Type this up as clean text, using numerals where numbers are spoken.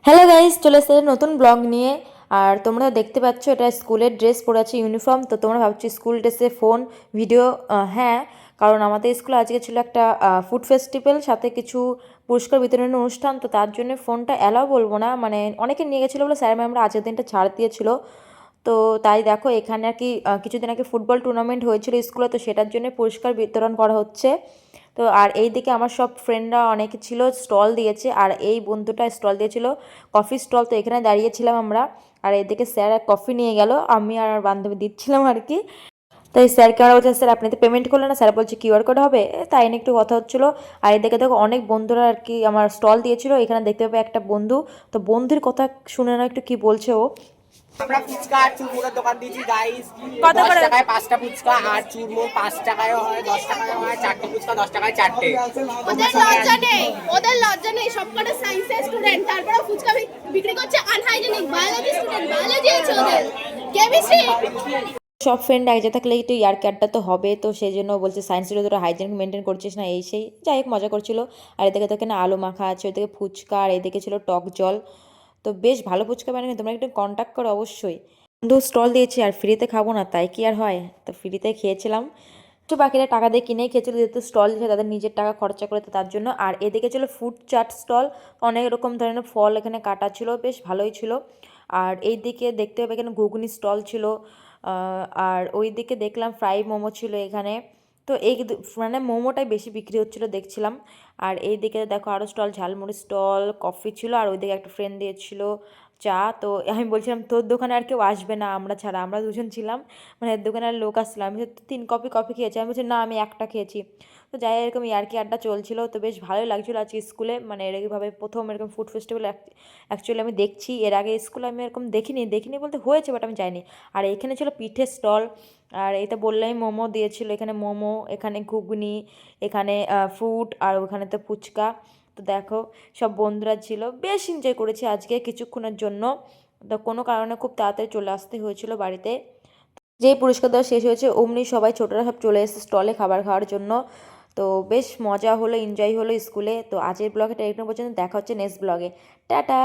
Hello guys, চলে এসেছে নতুন ব্লগ নিয়ে। আর তোমরা দেখতে পাচ্ছ এটা স্কুলের ড্রেস পরে আছে, ইউনিফর্ম। তো তোমরা ভাবছো স্কুল ড্রেসে ফোন ভিডিও। হ্যাঁ, কারণ আমাদের স্কুলে আজকে ছিল একটা ফুড ফেস্টিভ্যাল, সাথে কিছু পুরস্কার বিতরণের অনুষ্ঠান। তো তার জন্য ফোনটা অ্যালাও বলবো না, মানে অনেকে নিয়ে গেছিলো বলে স্যার ম্যামরা আজকের দিনটা ছাড় দিয়েছিল। তো তাই দেখো এখানে আর কি কিছুদিন আগে ফুটবল টুর্নামেন্ট হয়েছিল স্কুলে, তো সেটার জন্য পুরস্কার বিতরণ করা হচ্ছে। তো আর এই দিকে আমার সব ফ্রেন্ডরা অনেকে ছিল, স্টল দিয়েছে। আর এই বন্ধুটা স্টল দিয়েছিল কফি স্টল, তো এখানে দাঁড়িয়েছিলাম আমরা। আর এদিকে স্যার কফি নিয়ে গেল, আমি আর বান্ধবী দিচ্ছিলাম আর কি। তাই স্যারকে আমরা বলছি, স্যার আপনি তো পেমেন্ট করলেন না। স্যার বলছে কিউআর কোড হবে, তাই নিয়ে একটু কথা হচ্ছিলো। আর এদিকে দেখো অনেক বন্ধুরা আর কি আমার স্টল দিয়েছিল, এখানে দেখতে পাবে একটা বন্ধু। তো বন্ধুর কথা শুনে না একটু কি বলছে ও। আমরা ফুচকা আর চুরমুড়ের দোকান দিয়েছি গাইস। কত 10 করে? টাকায় 5টা ফুচকা আর চুরমুড় 5 টাকায় হয়, 10 টাকায় হয়, 4টে ফুচকা 10 টাকায় 4টে। ওদের লজ্জা নেই, সবকটা সায়েন্সের স্টুডেন্ট, তারপরে ফুচকা বিক্রি করছে আনহাইজেনিক। বায়োলজি স্টুডেন্ট, বায়োলজি আছে ওদের, কেমিস্ট্রি। সব ফ্রেন্ড একসাথে থাকলে একটু ইয়ার ক্যাটটা তো হবে, তো সেই জন্য বলছে সায়েন্সের তোরা হাইজেনিক মেনটেন করছিস না, এই সেই যাই হোক মজা করছিল। আর এদিকে তো এখানে আলু মাখা আছে, ওইদিকে ফুচকা, আর এদিকে ছিল টক জল। তো বেশ ভালো ফুচকা বানিয়ে, তোমরা একটু কন্ট্যাক্ট করো অবশ্যই। বন্ধু স্টল দিয়েছি আর ফ্রিতে খাবো না, তাই কি আর হয়, তো ফ্রিতে খেয়েছিলাম। তো বাকিরা টাকা দিয়ে কিনেই খেয়েছিল, যেহেতু স্টল দিয়েছে তাদের নিজের টাকা খরচা করে, তো তার জন্য। আর এদিকে ছিল ফুড চাট স্টল, অনেক রকম ধরনের ফল এখানে কাটা ছিল, বেশ ভালোই ছিল। আর এই দিকে দেখতে হবে এখানে ঘুগনি স্টল ছিল। আর ওই দিকে দেখলাম ফ্রাই মোমো ছিল এখানে। তো এই মানে মোমোটাই বেশি বিক্রি হচ্ছিল দেখছিলাম। আর এই দিকে দেখো আরও স্টল, ঝালমুড়ি স্টল, কফি ছিল। আর ওইদিকে একটা ফ্রেন্ড দিয়েছিল চা। তো আমি বলছিলাম তোর দোকানে আর কেউ আসবে না আমরা ছাড়া, আমরা দুজন ছিলাম, মানে দোকানে আর লোক আসছিলাম। আমি 3 কপি কফি খেয়েছি, আমি বলছি না আমি একটা খেয়েছি। তো যাই এরকম ইয়ার্কি আড্ডা চলছিল, তো বেশ ভালোই লাগছিলো আজকে স্কুলে, মানে এরকমভাবে প্রথম এরকম ফুড ফেস্টিভ্যাল অ্যাকচুয়ালি আমি দেখছি। এর আগে স্কুলে আমি এরকম দেখিনি, বলতে হয়েছে বাট আমি যাইনি। আর এখানে ছিল পিঠের স্টল। আর এইটা বললেই মোমো দিয়েছিল, এখানে মোমো, এখানে ঘুগনি, এখানে ফ্রুট, আর ওখানে তো ফুচকা। তো দেখো সব বন্ধুরা ছিল, বেশ এনজয় করেছি আজকে কিছুক্ষণের জন্য। তো কোনো কারণে খুব তাড়াতাড়ি চলে আসতে হয়েছিল বাড়িতে। যেই পুরস্কার দেওয়া শেষ হয়েছে অমনি সবাই ছোটরা সব চলে এসেছে স্টলে খাবার খাওয়ার জন্য। তো বেশ মজা হলো, এনজয় হলো স্কুলে। তো আজকের ব্লগে এটা এরকম পর্যন্ত, দেখা হচ্ছে নেক্সট ব্লগে। টাটা।